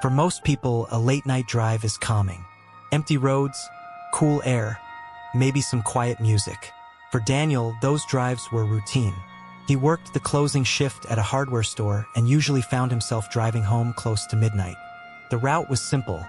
For most people, a late-night drive is calming. Empty roads, cool air, maybe some quiet music. For Daniel, those drives were routine. He worked the closing shift at a hardware store and usually found himself driving home close to midnight. The route was simple.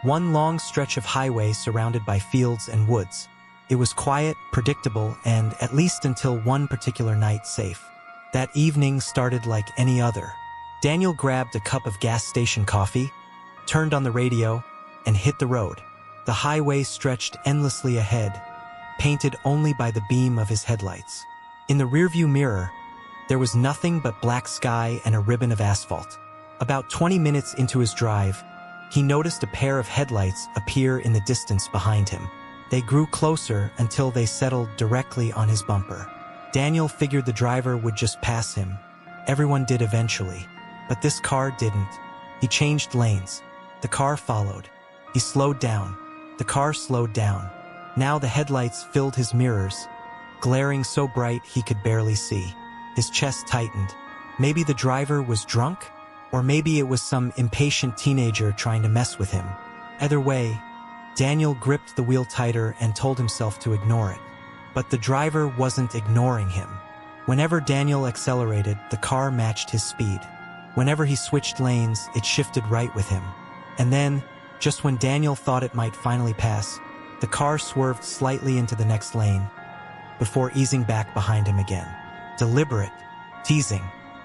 One long stretch of highway surrounded by fields and woods. It was quiet, predictable, and, at least until one particular night, safe. That evening started like any other. Daniel grabbed a cup of gas station coffee, turned on the radio, and hit the road. The highway stretched endlessly ahead, painted only by the beam of his headlights. In the rearview mirror, there was nothing but black sky and a ribbon of asphalt. About 20 minutes into his drive, he noticed a pair of headlights appear in the distance behind him. They grew closer until they settled directly on his bumper. Daniel figured the driver would just pass him. Everyone did eventually. But this car didn't. He changed lanes. The car followed. He slowed down. The car slowed down. Now the headlights filled his mirrors, glaring so bright he could barely see. His chest tightened. Maybe the driver was drunk? Or maybe it was some impatient teenager trying to mess with him. Either way, Daniel gripped the wheel tighter and told himself to ignore it. But the driver wasn't ignoring him. Whenever Daniel accelerated, the car matched his speed. Whenever he switched lanes, it shifted right with him. And then, just when Daniel thought it might finally pass, the car swerved slightly into the next lane, before easing back behind him again. Deliberate, teasing.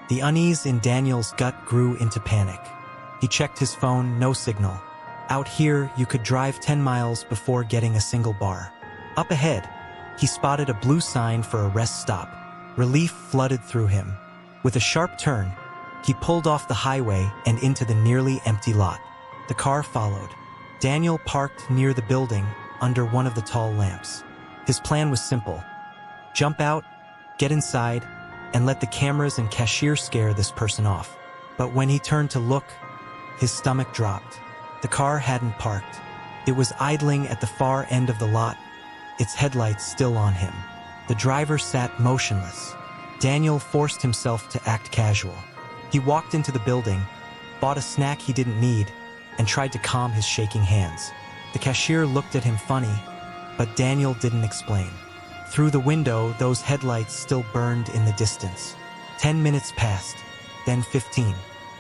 The unease in Daniel's gut grew into panic. He checked his phone, no signal. Out here, you could drive 10 miles before getting a single bar. Up ahead, he spotted a blue sign for a rest stop. Relief flooded through him. With a sharp turn, he pulled off the highway and into the nearly empty lot. The car followed. Daniel parked near the building, under one of the tall lamps. His plan was simple. Jump out, get inside, and let the cameras and cashier scare this person off. But when he turned to look, his stomach dropped. The car hadn't parked. It was idling at the far end of the lot, its headlights still on him. The driver sat motionless. Daniel forced himself to act casual. He walked into the building, bought a snack he didn't need, and tried to calm his shaking hands. The cashier looked at him funny, but Daniel didn't explain. Through the window, those headlights still burned in the distance. 10 minutes passed, then 15.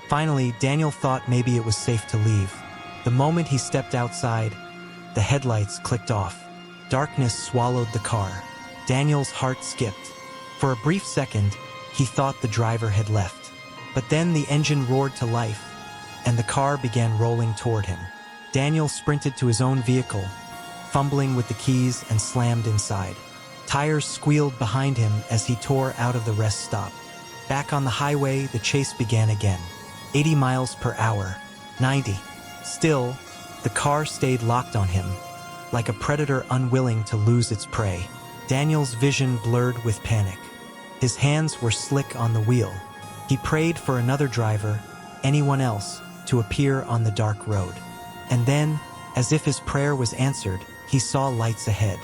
Finally, Daniel thought maybe it was safe to leave. The moment he stepped outside, the headlights clicked off. Darkness swallowed the car. Daniel's heart skipped. For a brief second, he thought the driver had left. But then the engine roared to life, and the car began rolling toward him. Daniel sprinted to his own vehicle, fumbling with the keys, and slammed inside. Tires squealed behind him as he tore out of the rest stop. Back on the highway, the chase began again. 80 miles per hour, 90. Still, the car stayed locked on him, like a predator unwilling to lose its prey. Daniel's vision blurred with panic. His hands were slick on the wheel. He prayed for another driver, anyone else, to appear on the dark road. And then, as if his prayer was answered, he saw lights ahead.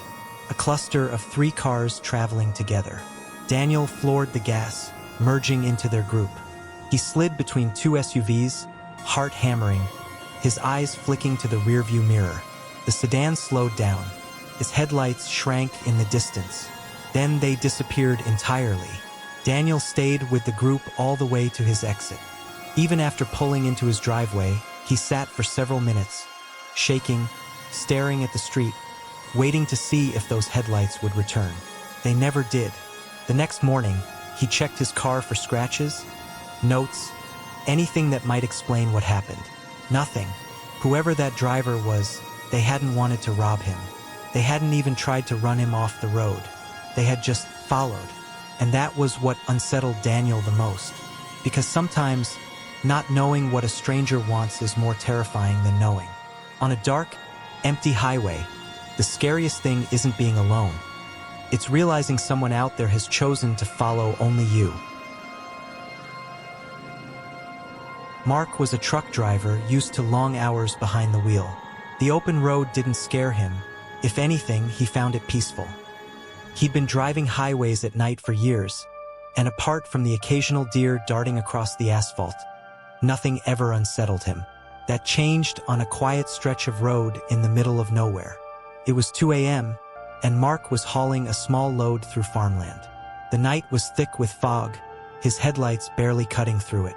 A cluster of 3 cars traveling together. Daniel floored the gas, merging into their group. He slid between 2 SUVs, heart hammering, his eyes flicking to the rearview mirror. The sedan slowed down. Its headlights shrank in the distance. Then they disappeared entirely. Daniel stayed with the group all the way to his exit. Even after pulling into his driveway, he sat for several minutes, shaking, staring at the street, waiting to see if those headlights would return. They never did. The next morning, he checked his car for scratches, notes, anything that might explain what happened. Nothing. Whoever that driver was, they hadn't wanted to rob him. They hadn't even tried to run him off the road. They had just followed. And that was what unsettled Daniel the most. Because sometimes, not knowing what a stranger wants is more terrifying than knowing. On a dark, empty highway, the scariest thing isn't being alone. It's realizing someone out there has chosen to follow only you. Mark was a truck driver used to long hours behind the wheel. The open road didn't scare him. If anything, he found it peaceful. He'd been driving highways at night for years, and apart from the occasional deer darting across the asphalt, nothing ever unsettled him. that changed on a quiet stretch of road in the middle of nowhere. It was 2 a.m., and Mark was hauling a small load through farmland. The night was thick with fog, his headlights barely cutting through it.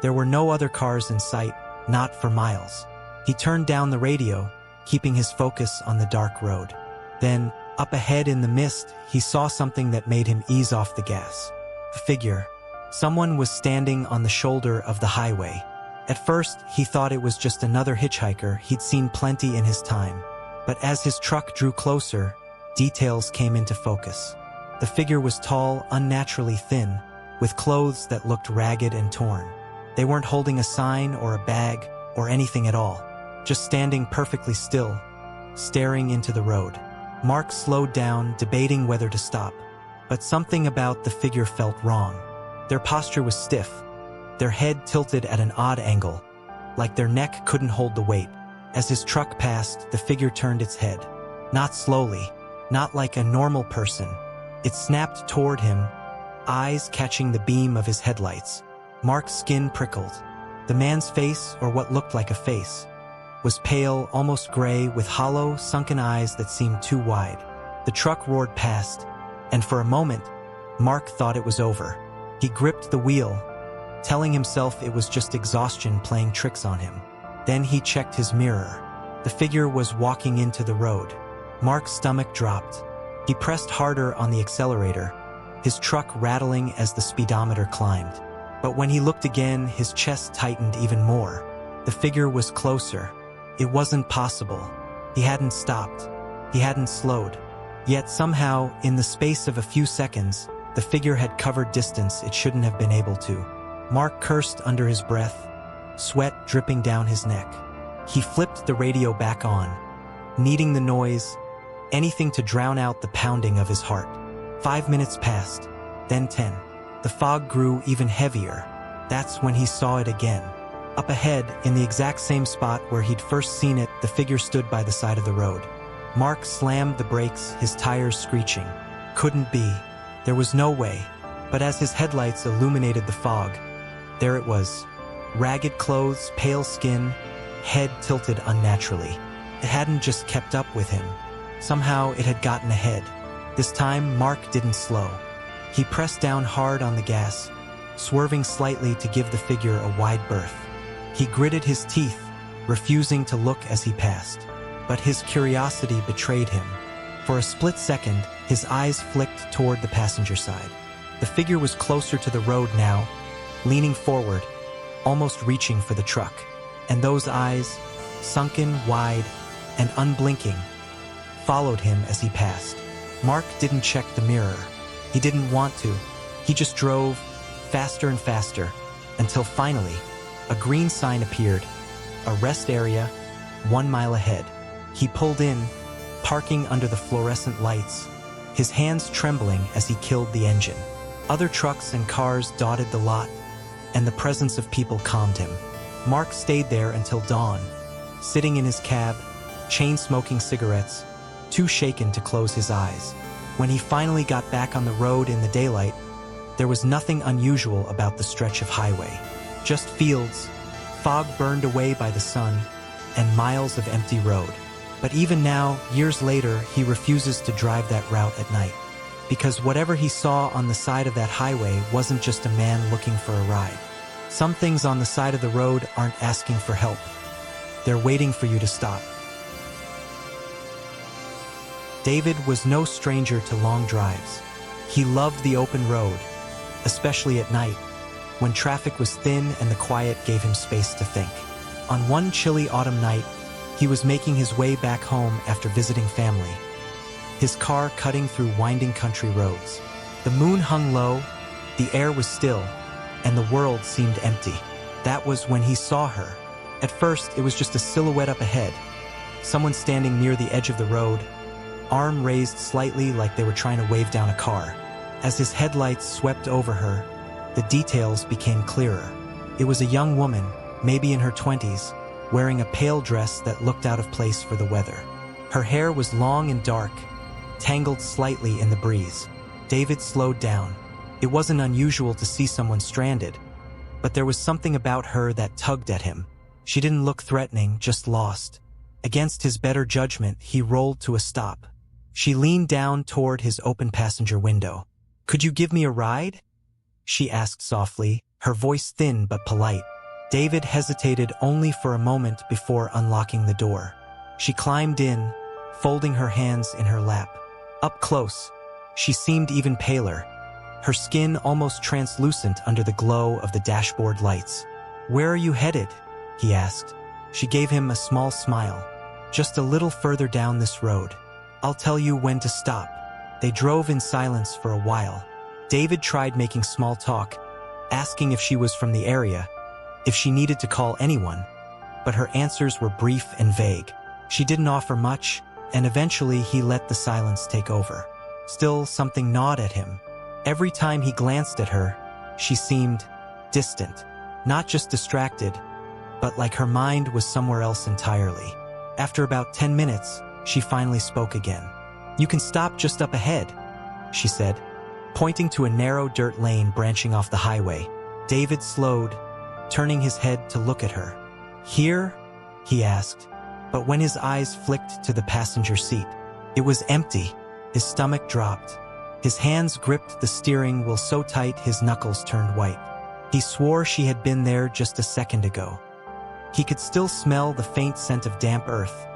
There were no other cars in sight, not for miles. He turned down the radio, keeping his focus on the dark road. Then, up ahead in the mist, he saw something that made him ease off the gas. A figure. Someone was standing on the shoulder of the highway. At first, he thought it was just another hitchhiker he'd seen plenty in his time. But as his truck drew closer, details came into focus. The figure was tall, unnaturally thin, with clothes that looked ragged and torn. They weren't holding a sign or a bag or anything at all, just standing perfectly still, staring into the road. Mark slowed down, debating whether to stop, but something about the figure felt wrong. Their posture was stiff, their head tilted at an odd angle, like their neck couldn't hold the weight. As his truck passed, the figure turned its head. Not slowly, not like a normal person. It snapped toward him, eyes catching the beam of his headlights. Mark's skin prickled. The man's face, or what looked like a face, was pale, almost gray, with hollow, sunken eyes that seemed too wide. The truck roared past, and for a moment, Mark thought it was over. He gripped the wheel, telling himself it was just exhaustion playing tricks on him. Then he checked his mirror. The figure was walking into the road. Mark's stomach dropped. He pressed harder on the accelerator, his truck rattling as the speedometer climbed. But when he looked again, his chest tightened even more. The figure was closer. It wasn't possible. He hadn't stopped. He hadn't slowed. Yet somehow, in the space of a few seconds, the figure had covered distance it shouldn't have been able to. Mark cursed under his breath, sweat dripping down his neck. He flipped the radio back on, needing the noise, anything to drown out the pounding of his heart. 5 minutes passed, then 10. The fog grew even heavier. That's when he saw it again. Up ahead, in the exact same spot where he'd first seen it, the figure stood by the side of the road. Mark slammed the brakes, his tires screeching. Couldn't be. There was no way. But as his headlights illuminated the fog, there it was. Ragged clothes, pale skin, head tilted unnaturally. It hadn't just kept up with him. Somehow it had gotten ahead. This time, Mark didn't slow. He pressed down hard on the gas, swerving slightly to give the figure a wide berth. He gritted his teeth, refusing to look as he passed. But his curiosity betrayed him. For a split second, his eyes flicked toward the passenger side. The figure was closer to the road now, leaning forward, almost reaching for the truck. And those eyes, sunken, wide, and unblinking, followed him as he passed. Mark didn't check the mirror. He didn't want to. He just drove, faster and faster, until finally, a green sign appeared, a rest area, 1 mile ahead. He pulled in, parking under the fluorescent lights, his hands trembling as he killed the engine. Other trucks and cars dotted the lot, and the presence of people calmed him. Mark stayed there until dawn, sitting in his cab, chain-smoking cigarettes, too shaken to close his eyes. When he finally got back on the road in the daylight, there was nothing unusual about the stretch of highway. Just fields, fog burned away by the sun, and miles of empty road. But even now, years later, he refuses to drive that route at night. Because whatever he saw on the side of that highway wasn't just a man looking for a ride. Some things on the side of the road aren't asking for help. They're waiting for you to stop. David was no stranger to long drives. He loved the open road, especially at night, when traffic was thin and the quiet gave him space to think. On one chilly autumn night, he was making his way back home after visiting family, his car cutting through winding country roads. The moon hung low, the air was still, and the world seemed empty. That was when he saw her. At first, it was just a silhouette up ahead, someone standing near the edge of the road, arm raised slightly like they were trying to wave down a car. As his headlights swept over her, the details became clearer. It was a young woman, maybe in her 20s, wearing a pale dress that looked out of place for the weather. Her hair was long and dark, tangled slightly in the breeze. David slowed down. It wasn't unusual to see someone stranded, but there was something about her that tugged at him. She didn't look threatening, just lost. Against his better judgment, he rolled to a stop. She leaned down toward his open passenger window. "Could you give me a ride?" she asked softly, her voice thin but polite. David hesitated only for a moment before unlocking the door. She climbed in, folding her hands in her lap. Up close, she seemed even paler, her skin almost translucent under the glow of the dashboard lights. "Where are you headed?" he asked. She gave him a small smile. "Just a little further down this road. I'll tell you when to stop." They drove in silence for a while. David tried making small talk, asking if she was from the area, if she needed to call anyone, but her answers were brief and vague. She didn't offer much, and eventually he let the silence take over. Still, something gnawed at him. Every time he glanced at her, she seemed distant, not just distracted, but like her mind was somewhere else entirely. After about 10 minutes, she finally spoke again. "You can stop just up ahead," she said, pointing to a narrow dirt lane branching off the highway. David slowed, turning his head to look at her. "Here?" he asked, but when his eyes flicked to the passenger seat, it was empty. His stomach dropped. His hands gripped the steering wheel so tight his knuckles turned white. He swore she had been there just a second ago. He could still smell the faint scent of damp earth,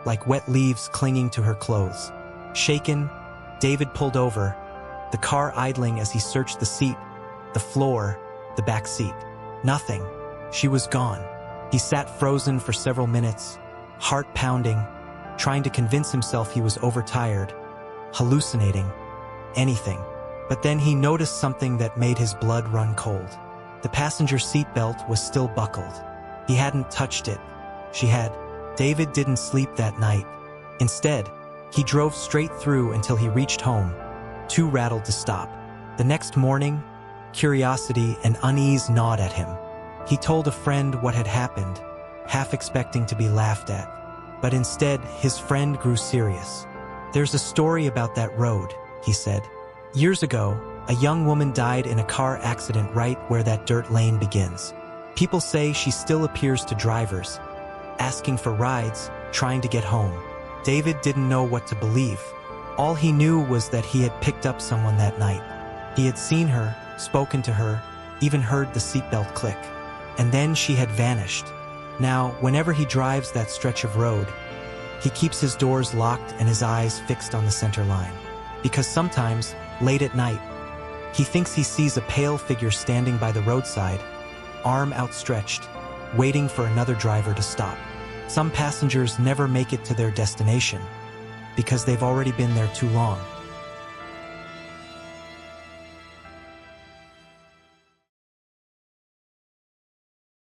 like wet leaves clinging to her clothes. Shaken, David pulled over, the car idling as he searched the seat, the floor, the back seat. Nothing. She was gone. He sat frozen for several minutes, heart pounding, trying to convince himself he was overtired, hallucinating, anything. But then he noticed something that made his blood run cold. The passenger seatbelt was still buckled. He hadn't touched it. She had. David didn't sleep that night. Instead, he drove straight through until he reached home, too rattled to stop. The next morning, curiosity and unease gnawed at him. He told a friend what had happened, half expecting to be laughed at. But instead, his friend grew serious. "There's a story about that road," he said. "Years ago, a young woman died in a car accident right where that dirt lane begins. People say she still appears to drivers, asking for rides, trying to get home." David didn't know what to believe. All he knew was that he had picked up someone that night. He had seen her, spoken to her, even heard the seatbelt click. And then she had vanished. Now, whenever he drives that stretch of road, he keeps his doors locked and his eyes fixed on the center line. Because sometimes, late at night, he thinks he sees a pale figure standing by the roadside, arm outstretched, waiting for another driver to stop. Some passengers never make it to their destination because they've already been there too long.